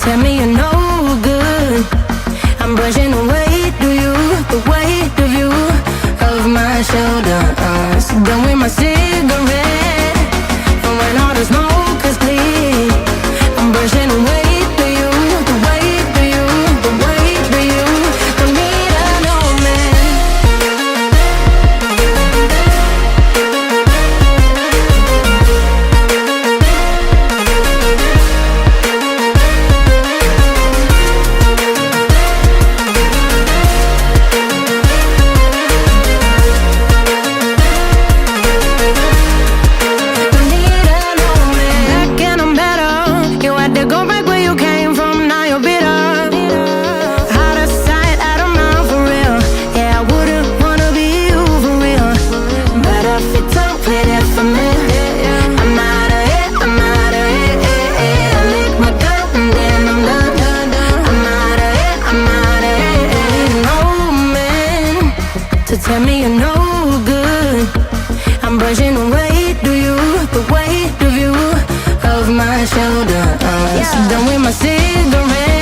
tell me you're no good. I'm brushing the weight of you, the weight of you, of my shoulders. Done with my cigarette, and when all the smoke is clear, I'm brushing the weight of you, the weight of you, the weight of you. Don't need an old man. Tell me you're no good. I'm brushing the weight of you, the weight of you, of my shoulders. Done with my cigarette.